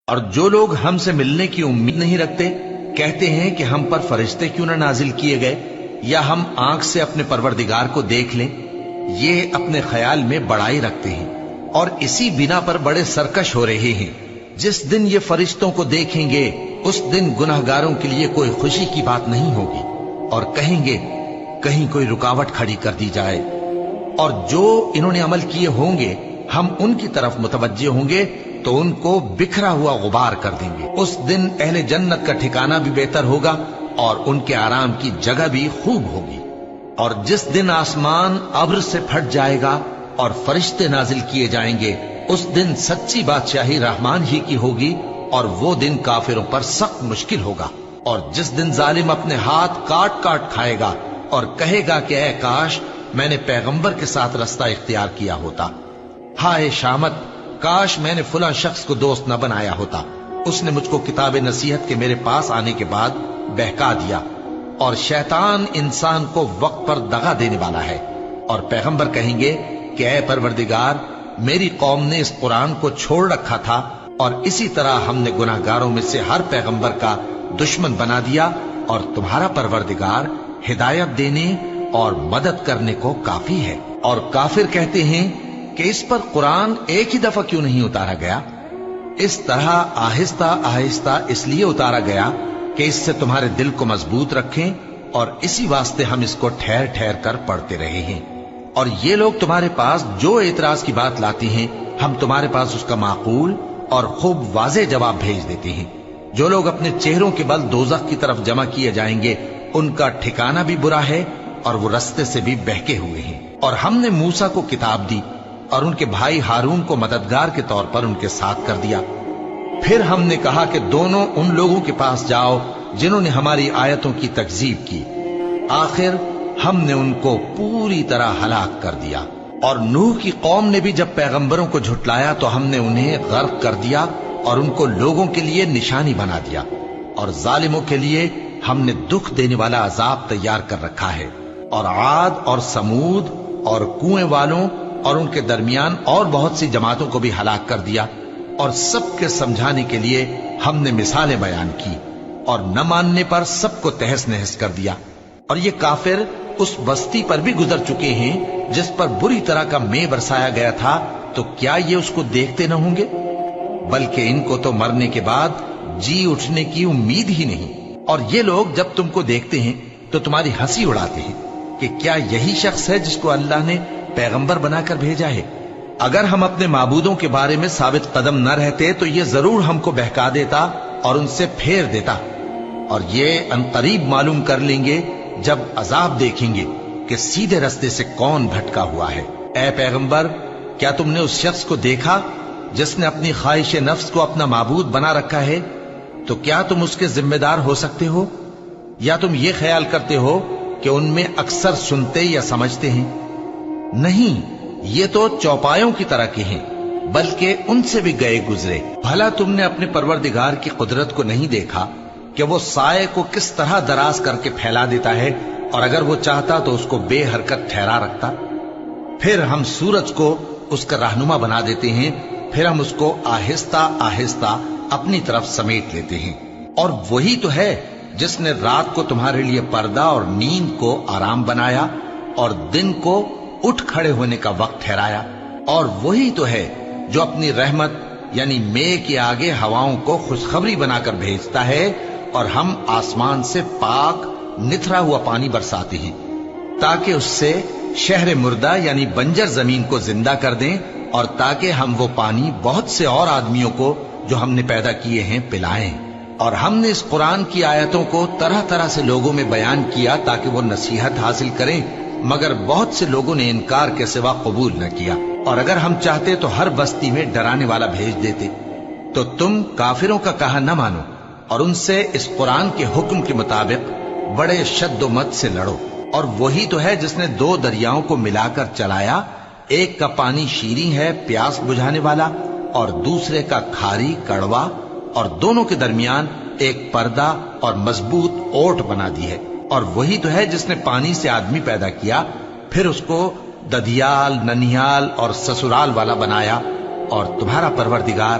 اور جو لوگ ہم سے ملنے کی امید نہیں رکھتے کہتے ہیں کہ ہم پر فرشتے کیوں نہ نازل کیے گئے یا ہم آنکھ سے اپنے پروردگار کو دیکھ لیں۔ یہ اپنے خیال میں بڑائی رکھتے ہیں اور اسی بنا پر بڑے سرکش ہو رہے ہیں۔ جس دن یہ فرشتوں کو دیکھیں گے اس دن گناہگاروں کے لیے کوئی خوشی کی بات نہیں ہوگی اور کہیں گے کہیں کوئی رکاوٹ کھڑی کر دی جائے، اور جو انہوں نے عمل کیے ہوں گے ہم ان کی طرف متوجہ ہوں گے تو ان کو بکھرا ہوا غبار کر دیں گے۔ اس دن اہل جنت کا ٹھکانہ بھی بہتر ہوگا اور ان کے آرام کی جگہ بھی خوب ہوگی۔ اور جس دن آسمان ابر سے پھٹ جائے گا اور فرشتے نازل کیے جائیں گے اس دن سچی بادشاہی رحمان ہی کی ہوگی، اور وہ دن کافروں پر سخت مشکل ہوگا۔ اور جس دن ظالم اپنے ہاتھ کاٹ کاٹ کھائے گا اور کہے گا کہ اے کاش میں نے پیغمبر کے ساتھ رستہ اختیار کیا ہوتا، ہائے شامت کاش میں نے فلاں شخص کو دوست نہ بنایا ہوتا، اس نے مجھ کو کتاب نصیحت کے میرے پاس آنے کے بعد بہکا دیا۔ اور شیطان انسان کو وقت پر دغا دینے والا ہے، اور پیغمبر کہیں گے کہ اے پروردگار میری قوم نے اس قرآن کو چھوڑ رکھا تھا اور اسی طرح ہم نے گناہگاروں میں سے ہر پیغمبر کا دشمن بنا دیا، اور تمہارا پروردگار ہدایت دینے اور مدد کرنے کو کافی ہے۔ اور کافر کہتے ہیں کہ اس پر قرآن ایک ہی دفعہ کیوں نہیں اتارا گیا؟ اس طرح آہستہ آہستہ اس لیے اتارا گیا کہ اس سے تمہارے دل کو مضبوط رکھیں، اور اسی واسطے ہم اس کو ٹھہر ٹھہر کر پڑھتے رہے ہیں۔ اور یہ لوگ تمہارے پاس جو اعتراض کی بات لاتی ہیں ہم تمہارے پاس اس کا معقول اور خوب واضح جواب بھیج دیتے ہیں۔ جو لوگ اپنے چہروں کے بل دوزخ کی طرف جمع کیے جائیں گے ان کا ٹھکانہ بھی برا ہے اور وہ رستے سے بھی بہکے ہوئے ہیں۔ اور ہم نے موسیٰ کو کتاب دی اور ان کے بھائی ہارون کو مددگار کے طور پر ان کے ساتھ کر دیا۔ پھر ہم نے کہا کہ دونوں ان لوگوں کے پاس جاؤ جنہوں نے ہماری آیتوں کی تکذیب کی۔ آخر ہم نے ان کو پوری طرح ہلاک کر دیا۔ اور نوح کی قوم نے بھی جب پیغمبروں کو جھٹلایا تو ہم نے انہیں غرق کر دیا اور ان کو لوگوں کے لیے نشانی بنا دیا، اور ظالموں کے لیے ہم نے دکھ دینے والا عذاب تیار کر رکھا ہے۔ اور عاد اور سمود اور کنویں والوں اور ان کے درمیان اور بہت سی جماعتوں کو بھی ہلاک کر دیا، اور سب کے سمجھانے کے لیے ہم نے مثالیں بیان کی، اور نہ ماننے پر سب کو تہس نہس کر دیا۔ اور یہ کافر اس بستی پر بھی گزر چکے ہیں جس پر بری طرح کا مے برسایا گیا تھا، تو کیا یہ اس کو دیکھتے نہ ہوں گے؟ بلکہ ان کو تو مرنے کے بعد جی اٹھنے کی امید ہی نہیں۔ اور یہ لوگ جب تم کو دیکھتے ہیں تو تمہاری ہنسی اڑاتے ہیں کہ کیا یہی شخص ہے جس کو اللہ نے پیغمبر بنا کر بھیجا ہے؟ اگر ہم اپنے معبودوں کے بارے میں ثابت قدم نہ رہتے تو یہ ضرور ہم کو بہکا دیتا اور ان سے پھیر دیتا، اور یہ عنقریب معلوم کر لیں گے جب عذاب دیکھیں گے کہ سیدھے رستے سے کون بھٹکا ہوا ہے۔ اے پیغمبر کیا تم نے اس شخص کو دیکھا جس نے اپنی خواہش نفس کو اپنا معبود بنا رکھا ہے؟ تو کیا تم اس کے ذمہ دار ہو سکتے ہو؟ یا تم یہ خیال کرتے ہو کہ ان میں اکثر سنتے یا سمجھتے ہیں؟ نہیں، یہ تو چوپایوں کی طرح کے ہیں، بلکہ ان سے بھی گئے گزرے۔ بھلا تم نے اپنے پروردگار کی قدرت کو نہیں دیکھا کہ وہ سائے کو کس طرح دراز کر کے پھیلا دیتا ہے، اور اگر وہ چاہتا تو اس کو بے حرکت ٹھہرا رکھتا؟ پھر ہم سورج کو اس کا رہنما بنا دیتے ہیں، پھر ہم اس کو آہستہ آہستہ اپنی طرف سمیٹ لیتے ہیں۔ اور وہی تو ہے جس نے رات کو تمہارے لیے پردہ اور نیند کو آرام بنایا اور دن کو اٹھ کھڑے ہونے کا وقت ٹھہرایا۔ اور وہی تو ہے جو اپنی رحمت یعنی مے کے آگے ہواؤں کو خوشخبری بنا کر بھیجتا ہے، اور ہم آسمان سے پاک نتھرا ہوا پانی برساتے ہیں تاکہ اس سے شہر مردہ یعنی بنجر زمین کو زندہ کر دیں، اور تاکہ ہم وہ پانی بہت سے اور آدمیوں کو جو ہم نے پیدا کیے ہیں پلائیں۔ اور ہم نے اس قرآن کی آیتوں کو طرح طرح سے لوگوں میں بیان کیا تاکہ وہ نصیحت حاصل کریں، مگر بہت سے لوگوں نے انکار کے سوا قبول نہ کیا۔ اور اگر ہم چاہتے تو ہر بستی میں ڈرانے والا بھیج دیتے، تو تم کافروں کا کہا نہ مانو اور ان سے اس قرآن کے حکم کے مطابق بڑے شد و مت سے لڑو۔ اور وہی تو ہے جس نے دو دریاؤں کو ملا کر چلایا، ایک کا پانی شیریں ہے پیاس بجھانے والا، اور دوسرے کا کھاری کڑوا، اور دونوں کے درمیان ایک پردہ اور مضبوط اوٹ بنا دی ہے۔ اور وہی تو ہے جس نے پانی سے آدمی پیدا کیا، پھر اس کو ددیال، ننیال اور سسرال والا بنایا، اور تمہارا پروردگار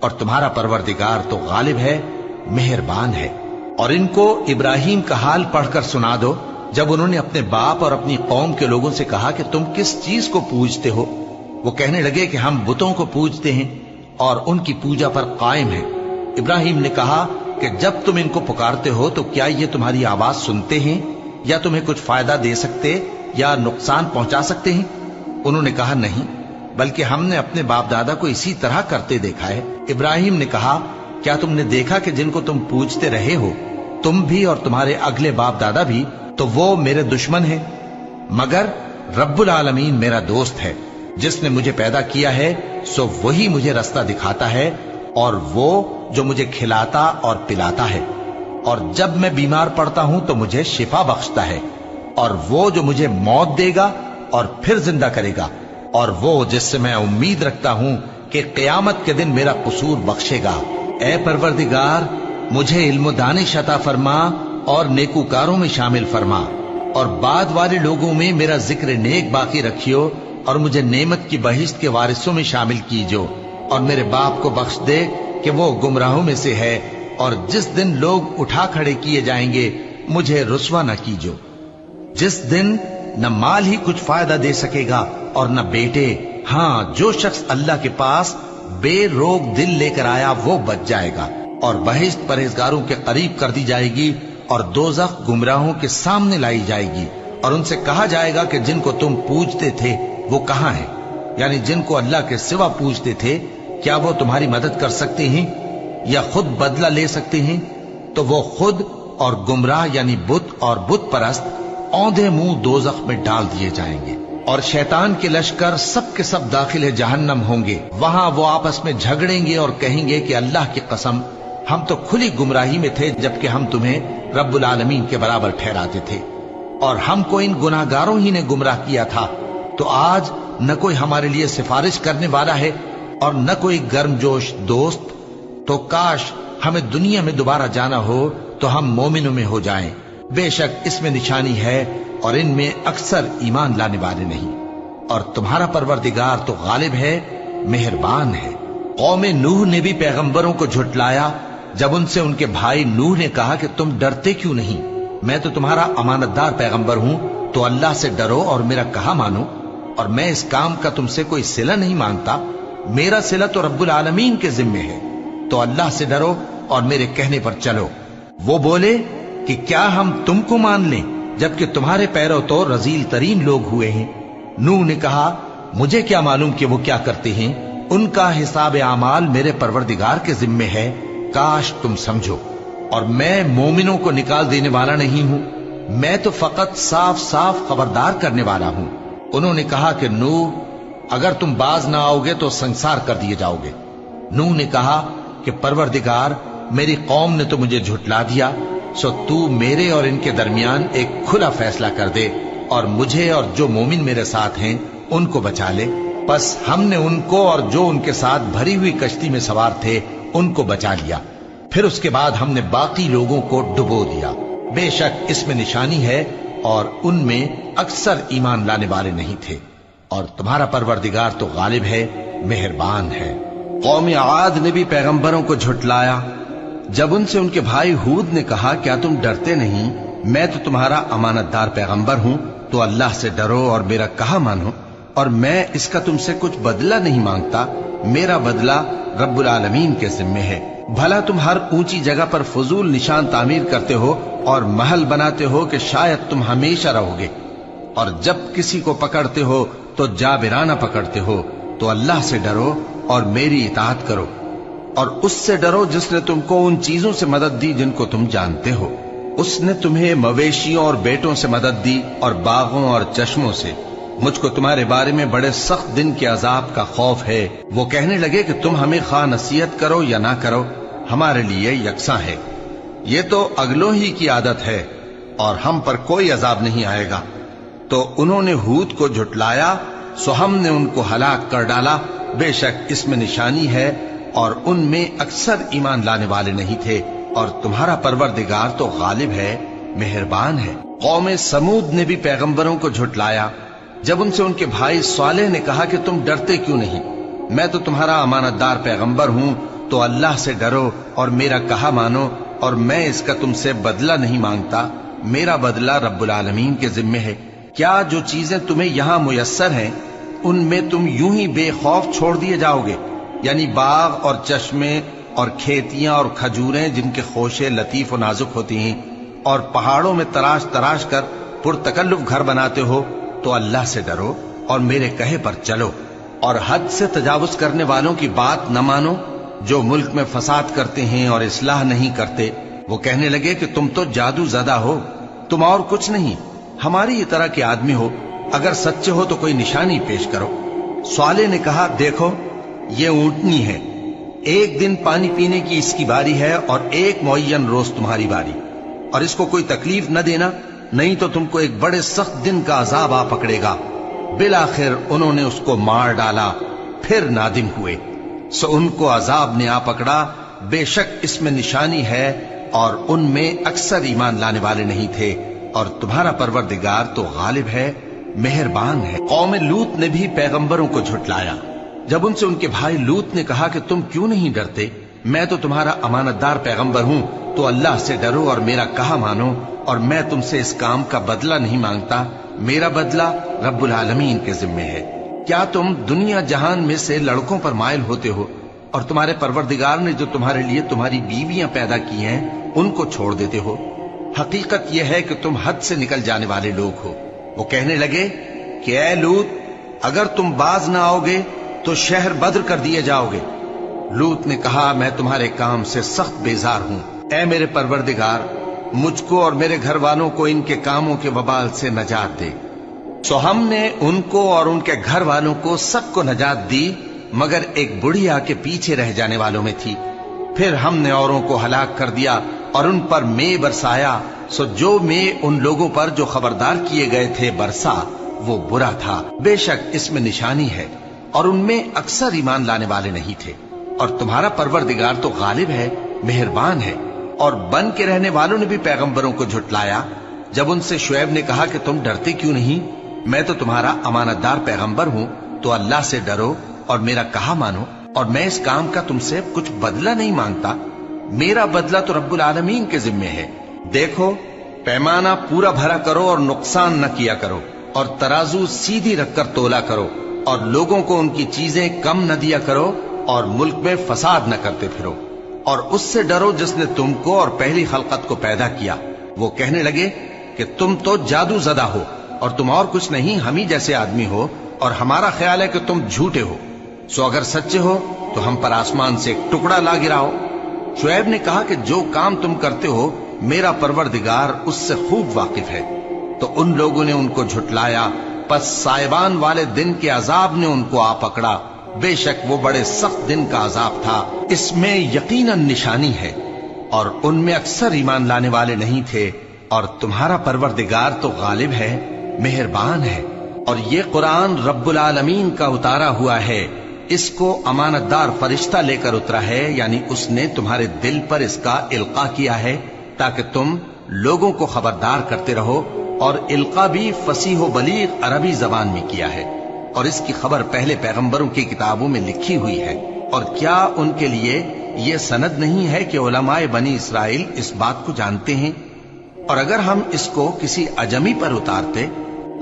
اور تمہارا پروردگار تو غالب ہے، مہربان ہے۔ اور ان کو ابراہیم کا حال پڑھ کر سنا دو جب انہوں نے اپنے باپ اور اپنی قوم کے لوگوں سے کہا کہ تم کس چیز کو پوجتے ہو؟ وہ کہنے لگے کہ ہم بتوں کو پوجتے ہیں اور ان کی پوجا پر قائم ہیں۔ ابراہیم نے کہا کہ جب تم ان کو پکارتے ہو تو کیا یہ تمہاری آواز سنتے ہیں یا تمہیں کچھ فائدہ دے سکتے یا نقصان پہنچا سکتے ہیں؟ انہوں نے کہا نہیں، بلکہ ہم نے اپنے باپ دادا کو اسی طرح کرتے دیکھا ہے۔ ابراہیم نے کہا کیا تم نے دیکھا کہ جن کو تم پوجتے رہے ہو، تم بھی اور تمہارے اگلے باپ دادا بھی، تو وہ میرے دشمن ہیں، مگر رب العالمین میرا دوست ہے۔ جس نے مجھے پیدا کیا ہے سو وہی مجھے رستہ دکھاتا ہے، اور وہ جو مجھے کھلاتا اور پلاتا ہے، اور جب میں بیمار پڑتا ہوں تو مجھے شفا بخشتا ہے، اور وہ جو مجھے موت دے گا اور پھر زندہ کرے گا، اور وہ جس سے میں امید رکھتا ہوں کہ قیامت کے دن میرا قصور بخشے گا۔ اے پروردگار، مجھے علم و دانش عطا فرما اور نیکوکاروں میں شامل فرما، اور بعد والے لوگوں میں میرا ذکر نیک باقی رکھیو، اور مجھے نعمت کی بہشت کے وارثوں میں شامل کیجو، اور میرے باپ کو بخش دے کہ وہ گمراہوں میں سے ہے، اور جس دن لوگ اٹھا کھڑے کیے جائیں گے مجھے رسوا نہ کیجو، جس دن نہ مال ہی کچھ فائدہ دے سکے گا اور نہ بیٹے۔ ہاں، جو شخص اللہ کے پاس بے روک دل لے کر آیا وہ بچ جائے گا، اور بہشت پرہیزگاروں کے قریب کر دی جائے گی، اور دوزخ گمراہوں کے سامنے لائی جائے گی، اور ان سے کہا جائے گا کہ جن کو تم پوجتے تھے وہ کہاں ہیں؟ یعنی جن کو اللہ کے سوا پوجتے تھے، کیا وہ تمہاری مدد کر سکتے ہیں یا خود بدلہ لے سکتے ہیں؟ تو وہ خود اور گمراہ یعنی بت اور بت پرست اوندھے منہ دوزخ میں ڈال دیے جائیں گے، اور شیطان کے لشکر سب کے سب داخل جہنم ہوں گے۔ وہاں وہ آپس میں جھگڑیں گے اور کہیں گے کہ اللہ کی قسم، ہم تو کھلی گمراہی میں تھے جبکہ ہم تمہیں رب العالمین کے برابر ٹھہراتے تھے، اور ہم کو ان گناہگاروں ہی نے گمراہ کیا تھا، تو آج نہ کوئی ہمارے لیے سفارش کرنے والا ہے اور نہ کوئی گرم جوش دوست۔ تو کاش ہمیں دنیا میں دوبارہ جانا ہو تو ہم مومنوں میں ہو جائیں۔ بے شک اس میں نشانی ہے اور ان میں اکثر ایمان لانے والے نہیں، اور تمہارا پروردگار تو غالب ہے، مہربان ہے۔ قوم نوح نے بھی پیغمبروں کو جھٹلایا جب ان سے ان کے بھائی نوح نے کہا کہ تم ڈرتے کیوں نہیں؟ میں تو تمہارا امانت دار پیغمبر ہوں، تو اللہ سے ڈرو اور میرا کہا مانو، اور میں اس کام کا تم سے کوئی صلہ نہیں مانگتا، میرا صلہ تو رب العالمین کے ذمے ہے، تو اللہ سے ڈرو اور میرے کہنے پر چلو۔ وہ بولے کہ کیا ہم تم کو مان لیں جبکہ تمہارے پیرو تو رذیل ترین لوگ ہوئے ہیں؟ نوح نے کہا مجھے کیا معلوم کہ وہ کیا کرتے ہیں، ان کا حساب اعمال میرے پروردگار کے ذمے ہے، کاش تم سمجھو۔ اور میں مومنوں کو نکال دینے والا نہیں ہوں، میں تو فقط صاف صاف خبردار کرنے والا ہوں۔ انہوں نے کہا کہ نوح، اگر تم باز نہ آؤ گے تو سنسار کر دیے جاؤ گے۔ نوح نے کہا کہ پروردگار، میری قوم نے تو مجھے جھٹلا دیا، سو تو میرے اور ان کے درمیان ایک کھلا فیصلہ کر دے، اور مجھے اور جو مومن میرے ساتھ ہیں ان کو بچا لے۔ پس ہم نے ان کو اور جو ان کے ساتھ بھری ہوئی کشتی میں سوار تھے ان کو بچا لیا، پھر اس کے بعد ہم نے باقی لوگوں کو ڈبو دیا۔ بے شک اس میں نشانی ہے اور ان میں اکثر ایمان لانے والے نہیں تھے، اور تمہارا پروردگار تو غالب ہے، مہربان ہے۔ قوم عاد نے بھی پیغمبروں کو جھٹلایا جب ان سے ان کے بھائی ہود نے کہا کیا تم ڈرتے نہیں؟ میں تو تمہارا امانت دار پیغمبر ہوں، تو اللہ سے ڈرو اور میرا کہا مانو، اور میں اس کا تم سے کچھ بدلہ نہیں مانگتا، میرا بدلہ رب العالمین کے ذمے ہے۔ بھلا تم ہر اونچی جگہ پر فضول نشان تعمیر کرتے ہو اور محل بناتے ہو کہ شاید تم ہمیشہ رہو گے، اور جب کسی کو پکڑتے ہو تو جابرانہ پکڑتے ہو، تو اللہ سے ڈرو اور میری اطاعت کرو، اور اس سے ڈرو جس نے تم کو ان چیزوں سے مدد دی جن کو تم جانتے ہو۔ اس نے تمہیں مویشیوں اور بیٹوں سے مدد دی اور باغوں اور چشموں سے۔ مجھ کو تمہارے بارے میں بڑے سخت دن کے عذاب کا خوف ہے۔ وہ کہنے لگے کہ تم ہمیں خواہ نصیحت کرو یا نہ کرو، ہمارے لیے یکساں ہے، یہ تو اگلوں ہی کی عادت ہے، اور ہم پر کوئی عذاب نہیں آئے گا۔ تو انہوں نے ہود کو جھٹلایا، سو ہم نے ان کو ہلاک کر ڈالا۔ بے شک اس میں نشانی ہے اور ان میں اکثر ایمان لانے والے نہیں تھے، اور تمہارا پروردگار تو غالب ہے، مہربان ہے۔ قوم سمود نے بھی پیغمبروں کو جھٹلایا جب ان سے ان کے بھائی صالح نے کہا کہ تم ڈرتے کیوں نہیں؟ میں تو تمہارا امانت دار پیغمبر ہوں، تو اللہ سے ڈرو اور میرا کہا مانو، اور میں اس کا تم سے بدلہ نہیں مانگتا، میرا بدلہ رب العالمین کے ذمے ہے۔ کیا جو چیزیں تمہیں یہاں میسر ہیں ان میں تم یوں ہی بے خوف چھوڑ دیے جاؤ گے؟ یعنی باغ اور چشمے اور کھیتیاں اور کھجوریں جن کے خوشے لطیف و نازک ہوتی ہیں، اور پہاڑوں میں تراش تراش کر پرتکلف گھر بناتے ہو، تو اللہ سے ڈرو اور میرے کہے پر چلو، اور حد سے تجاوز کرنے والوں کی بات نہ مانو جو ملک میں فساد کرتے ہیں اور اصلاح نہیں کرتے۔ وہ کہنے لگے کہ تم تو جادو زدہ ہو، تم اور کچھ نہیں، ہماری ہی طرح کے آدمی ہو، اگر سچے ہو تو کوئی نشانی پیش کرو۔ صالح نے کہا، دیکھو یہ اونٹنی ہے، ایک دن پانی پینے کی اس کی باری ہے اور ایک معین روز تمہاری باری، اور اس کو کوئی تکلیف نہ دینا، نہیں تو تم کو ایک بڑے سخت دن کا عذاب آ پکڑے گا۔ بالآخر انہوں نے اس کو مار ڈالا، پھر نادم ہوئے، سو ان کو عذاب نے آ پکڑا، بے شک اس میں نشانی ہے اور ان میں اکثر ایمان لانے والے نہیں تھے، اور تمہارا پروردگار تو غالب ہے، مہربان ہے۔ قوم لوط نے بھی پیغمبروں کو جھٹلایا۔ جب ان سے ان کے بھائی لوط نے کہا کہ تم کیوں نہیں ڈرتے، میں تو تمہارا امانت دار پیغمبر ہوں، تو اللہ سے ڈرو اور میرا کہا مانو، اور میں تم سے اس کام کا بدلہ نہیں مانگتا، میرا بدلہ رب العالمین کے ذمے ہے۔ کیا تم دنیا جہان میں سے لڑکوں پر مائل ہوتے ہو، اور تمہارے پروردگار نے جو تمہارے لیے تمہاری بیویاں پیدا کی ہیں ان کو چھوڑ دیتے ہو؟ حقیقت یہ ہے کہ تم حد سے نکل جانے والے لوگ ہو۔ وہ کہنے لگے کہ اے لوط، اگر تم باز نہ آؤ گے تو شہر بدر کر دیے جاؤ گے۔ لوط نے کہا، میں تمہارے کام سے سخت بیزار ہوں، اے میرے پروردگار، مجھ کو اور میرے گھر والوں کو ان کے کاموں کے وبال سے نجات دے۔ سو ہم نے ان کو اور ان کے گھر والوں کو سب کو نجات دی، مگر ایک بڑھیا کے پیچھے رہ جانے والوں میں تھی۔ پھر ہم نے اوروں کو ہلاک کر دیا اور ان پر مے برسایا، سو جو مے ان لوگوں پر جو خبردار کیے گئے تھے برسا، وہ برا تھا۔ بے شک اس میں نشانی ہے، اور ان میں اکثر ایمان لانے والے نہیں تھے، اور تمہارا پروردگار تو غالب ہے، مہربان ہے۔ اور بن کے رہنے والوں نے بھی پیغمبروں کو جھٹلایا۔ جب ان سے شعیب نے کہا کہ تم ڈرتے کیوں نہیں، میں تو تمہارا امانت دار پیغمبر ہوں، تو اللہ سے ڈرو اور میرا کہا مانو، اور میں اس کام کا تم سے کچھ بدلہ نہیں مانگتا، میرا بدلہ تو رب العالمین کے ذمے ہے۔ دیکھو پیمانہ پورا بھرا کرو اور نقصان نہ کیا کرو، اور ترازو سیدھی رکھ کر تولا کرو، اور لوگوں کو ان کی چیزیں کم نہ دیا کرو، اور ملک میں فساد نہ کرتے پھرو، اور اس سے ڈرو جس نے تم کو اور پہلی خلقت کو پیدا کیا۔ وہ کہنے لگے کہ تم تو جادو زدہ ہو، اور تم اور کچھ نہیں، ہم ہی جیسے آدمی ہو، اور ہمارا خیال ہے کہ تم جھوٹے ہو، سو اگر سچے ہو تو ہم پر آسمان سے ایک ٹکڑا لا گراؤ۔ شعیب نے کہا کہ جو کام تم کرتے ہو میرا پروردگار اس سے خوب واقف ہے۔ تو ان لوگوں نے ان کو جھٹلایا، پس سائبان والے دن کے عذاب نے ان کو آ پکڑا، بے شک وہ بڑے سخت دن کا عذاب تھا، اس میں یقیناً نشانی ہے، اور ان میں اکثر ایمان لانے والے نہیں تھے، اور تمہارا پروردگار تو غالب ہے، مہربان ہے۔ اور یہ قرآن رب العالمین کا اتارا ہوا ہے، اس کو امانت دار فرشتہ لے کر اترا ہے، یعنی اس نے تمہارے دل پر اس کا القاء کیا ہے تاکہ تم لوگوں کو خبردار کرتے رہو، اور القاء بھی فصیح و بلیغ عربی زبان میں کیا ہے، اور اس کی خبر پہلے پیغمبروں کی کتابوں میں لکھی ہوئی ہے۔ اور کیا ان کے لیے یہ سند نہیں ہے کہ علماء بنی اسرائیل اس بات کو جانتے ہیں؟ اور اگر ہم اس کو کسی اجمی پر اتارتے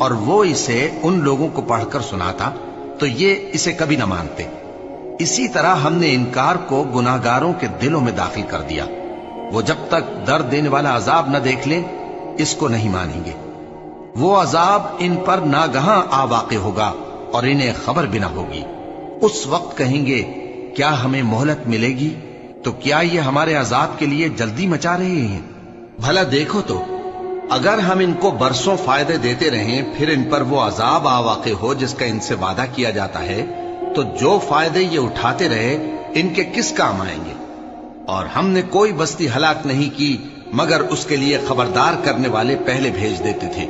اور وہ اسے ان لوگوں کو پڑھ کر سناتا تو یہ اسے کبھی نہ مانتے۔ اسی طرح ہم نے انکار کو گناہگاروں کے دلوں میں داخل کر دیا، وہ جب تک درد دینے والا عذاب نہ دیکھ لیں اس کو نہیں مانیں گے۔ وہ عذاب ان پر ناگہاں آ واقع ہوگا اور انہیں خبر بھی نہ ہوگی۔ اس وقت کہیں گے کیا ہمیں مہلت ملے گی؟ تو کیا یہ ہمارے عذاب کے لیے جلدی مچا رہے ہیں؟ بھلا دیکھو تو اگر ہم ان کو برسوں فائدے دیتے رہیں پھر ان پر وہ عذاب آ واقع ہو جس کا ان سے وعدہ کیا جاتا ہے، تو جو فائدے یہ اٹھاتے رہے ان کے کس کام آئیں گے؟ اور ہم نے کوئی بستی ہلاک نہیں کی مگر اس کے لیے خبردار کرنے والے پہلے بھیج دیتے تھے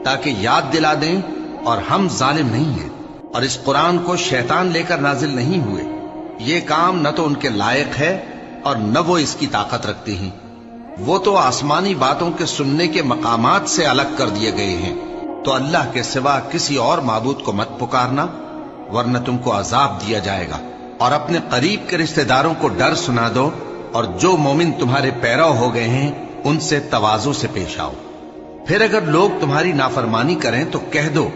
تاکہ یاد دلا دیں، اور ہم ظالم نہیں ہیں۔ اور اس قرآن کو شیطان لے کر نازل نہیں ہوئے، یہ کام نہ تو ان کے لائق ہے اور نہ وہ اس کی طاقت رکھتے ہیں۔ وہ تو آسمانی باتوں کے سننے کے مقامات سے الگ کر دیے گئے ہیں۔ تو اللہ کے سوا کسی اور معبود کو مت پکارنا ورنہ تم کو عذاب دیا جائے گا، اور اپنے قریب کے رشتہ داروں کو ڈر سنا دو، اور جو مومن تمہارے پیرو ہو گئے ہیں ان سے تواضع سے پیش آؤ۔ پھر اگر لوگ تمہاری نافرمانی کریں تو کہہ دو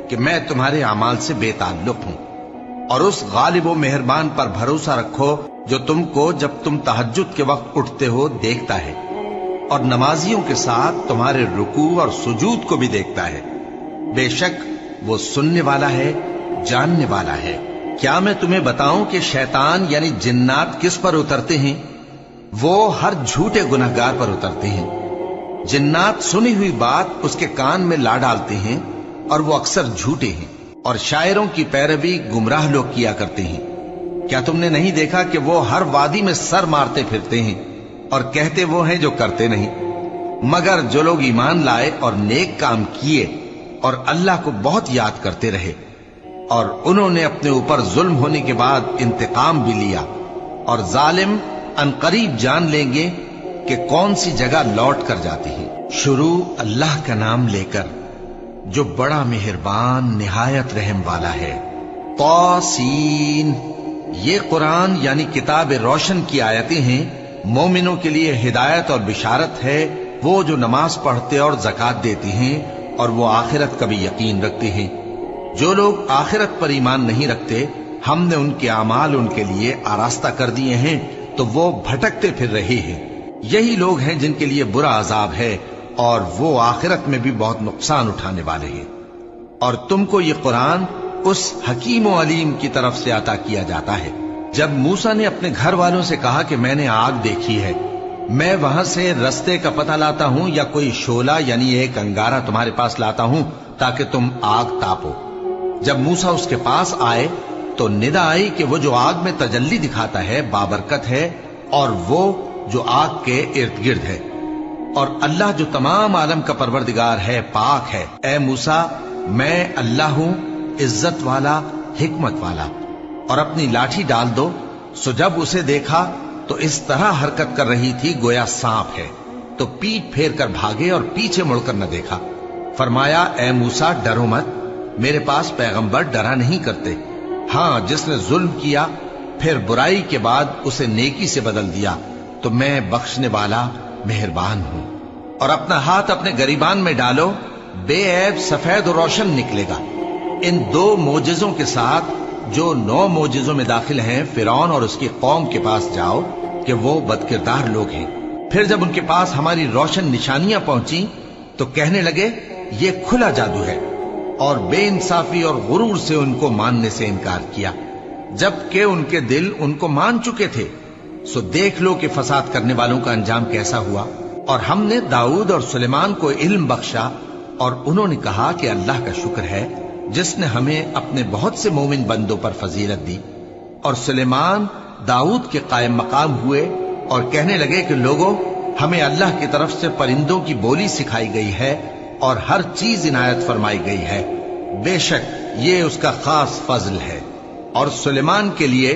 کہ میں تمہارے اعمال سے بے تعلق ہوں، اور اس غالب و مہربان پر بھروسہ رکھو جو تم کو جب تم تہجد کے وقت اٹھتے ہو دیکھتا ہے، اور نمازیوں کے ساتھ تمہارے رکوع اور سجود کو بھی دیکھتا ہے۔ بے شک وہ سننے والا ہے، جاننے والا ہے۔ کیا میں تمہیں بتاؤں کہ شیطان یعنی جنات کس پر اترتے ہیں؟ وہ ہر جھوٹے گنہگار پر اترتے ہیں۔ جنات سنی ہوئی بات اس کے کان میں لا ڈالتے ہیں، اور وہ اکثر جھوٹے ہیں، اور شاعروں کی پیروی گمراہ لوگ کیا کرتے ہیں۔ کیا تم نے نہیں دیکھا کہ وہ ہر وادی میں سر مارتے پھرتے ہیں، اور کہتے وہ ہیں جو کرتے نہیں؟ مگر جو لوگ ایمان لائے اور نیک کام کیے اور اللہ کو بہت یاد کرتے رہے، اور انہوں نے اپنے اوپر ظلم ہونے کے بعد انتقام بھی لیا، اور ظالم عنقریب جان لیں گے کہ کون سی جگہ لوٹ کر جاتی ہے۔ شروع اللہ کا نام لے کر جو بڑا مہربان نہایت رحم والا ہے۔ طاسین، یہ قرآن یعنی کتاب روشن کی آیتیں ہیں، مومنوں کے لیے ہدایت اور بشارت ہے، وہ جو نماز پڑھتے اور زکوٰۃ دیتے ہیں اور وہ آخرت کا بھی یقین رکھتے ہیں۔ جو لوگ آخرت پر ایمان نہیں رکھتے، ہم نے ان کے اعمال ان کے لیے آراستہ کر دیے ہیں تو وہ بھٹکتے پھر رہے ہیں۔ یہی لوگ ہیں جن کے لیے برا عذاب ہے، اور وہ آخرت میں بھی بہت نقصان اٹھانے والے ہیں۔ اور تم کو یہ قرآن اس حکیم و علیم کی طرف سے عطا کیا جاتا ہے۔ جب موسیٰ نے اپنے گھر والوں سے کہا کہ میں نے آگ دیکھی ہے، میں وہاں سے رستے کا پتہ لاتا ہوں یا کوئی شعلہ یعنی ایک انگارہ تمہارے پاس لاتا ہوں تاکہ تم آگ تاپو۔ جب موسیٰ اس کے پاس آئے تو ندا آئی کہ وہ جو آگ میں تجلی دکھاتا ہے بابرکت ہے، اور وہ جو آگ کے ارد گرد ہے، اور اللہ جو تمام عالم کا پروردگار ہے پاک ہے۔ اے موسیٰ، میں اللہ ہوں، عزت والا، حکمت والا، اور اپنی لاٹھی ڈال دو۔ سو جب اسے دیکھا تو اس طرح حرکت کر رہی تھی گویا سانپ ہے، تو پیٹ پھیر کر بھاگے اور پیچھے مڑ کر نہ دیکھا۔ فرمایا اے موسیٰ ڈرو مت، میرے پاس پیغمبر ڈرا نہیں کرتے۔ ہاں، جس نے ظلم کیا پھر برائی کے بعد اسے نیکی سے بدل دیا تو میں بخشنے والا مہربان ہوں۔ اور اپنا ہاتھ اپنے گریبان میں ڈالو، بے عیب سفید و روشن نکلے گا۔ ان 2 معجزوں کے ساتھ جو 9 معجزوں میں داخل ہیں فرعون اور اس کی قوم کے پاس جاؤ کہ وہ بدکردار لوگ ہیں۔ پھر جب ان کے پاس ہماری روشن نشانیاں پہنچی تو کہنے لگے یہ کھلا جادو ہے، اور بے انصافی اور غرور سے ان کو ماننے سے انکار کیا، جبکہ ان کے دل ان کو مان چکے تھے۔ سو دیکھ لو کہ فساد کرنے والوں کا انجام کیسا ہوا۔ اور ہم نے داؤد اور سلیمان کو علم بخشا، اور انہوں نے کہا کہ اللہ کا شکر ہے جس نے ہمیں اپنے بہت سے مومن بندوں پر فضیلت دی۔ اور سلیمان داؤد کے قائم مقام ہوئے اور کہنے لگے کہ لوگوں، ہمیں اللہ کی طرف سے پرندوں کی بولی سکھائی گئی ہے اور ہر چیز عنایت فرمائی گئی ہے، بے شک یہ اس کا خاص فضل ہے۔ اور سلیمان کے لیے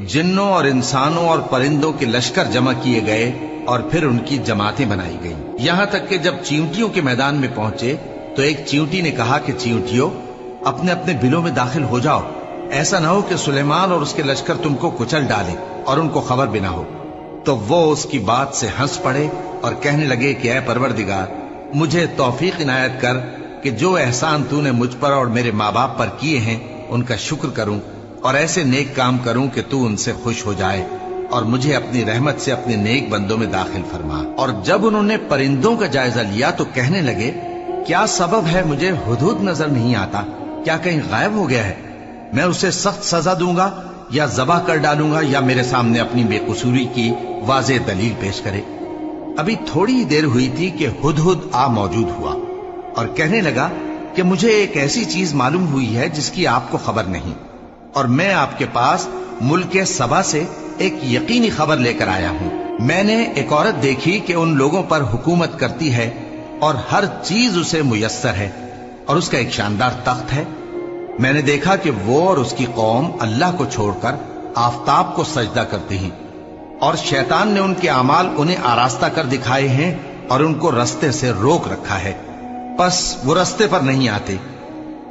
جنوں اور انسانوں اور پرندوں کے لشکر جمع کیے گئے اور پھر ان کی جماعتیں بنائی گئیں، یہاں تک کہ جب چیونٹیوں کے میدان میں پہنچے تو ایک چیونٹی نے کہا کہ چیونٹیوں، اپنے اپنے بلوں میں داخل ہو جاؤ، ایسا نہ ہو کہ سلیمان اور اس کے لشکر تم کو کچل ڈالے اور ان کو خبر بھی نہ ہو۔ تو وہ اس کی بات سے ہنس پڑے اور کہنے لگے کہ اے پروردگار، مجھے توفیق عنایت کر کہ جو احسان تو نے مجھ پر اور میرے ماں باپ پر کیے ہیں ان کا شکر کروں، اور ایسے نیک کام کروں کہ تو ان سے خوش ہو جائے، اور مجھے اپنی رحمت سے اپنے نیک بندوں میں داخل فرما۔ اور جب انہوں نے پرندوں کا جائزہ لیا تو کہنے لگے کیا سبب ہے مجھے ہدہد نظر نہیں آتا؟ کیا کہیں غائب ہو گیا ہے؟ میں اسے سخت سزا دوں گا یا ذبح کر ڈالوں گا یا میرے سامنے اپنی بے قصوری کی واضح دلیل پیش کرے۔ ابھی تھوڑی ہی دیر ہوئی تھی کہ ہدہد آ موجود ہوا اور کہنے لگا کہ مجھے ایک ایسی چیز معلوم ہوئی ہے جس کی آپ کو خبر نہیں، اور میں آپ کے پاس ملک سبا سے ایک یقینی خبر لے کر آیا ہوں۔ میں نے ایک عورت دیکھی کہ ان لوگوں پر حکومت کرتی ہے اور ہر چیز اسے میسر ہے، اور اس کا ایک شاندار تخت ہے۔ میں نے دیکھا کہ وہ اور اس کی قوم اللہ کو چھوڑ کر آفتاب کو سجدہ کرتے ہیں، اور شیطان نے ان کے اعمال انہیں آراستہ کر دکھائے ہیں اور ان کو رستے سے روک رکھا ہے، پس وہ رستے پر نہیں آتے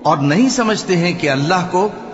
اور نہیں سمجھتے ہیں کہ اللہ کو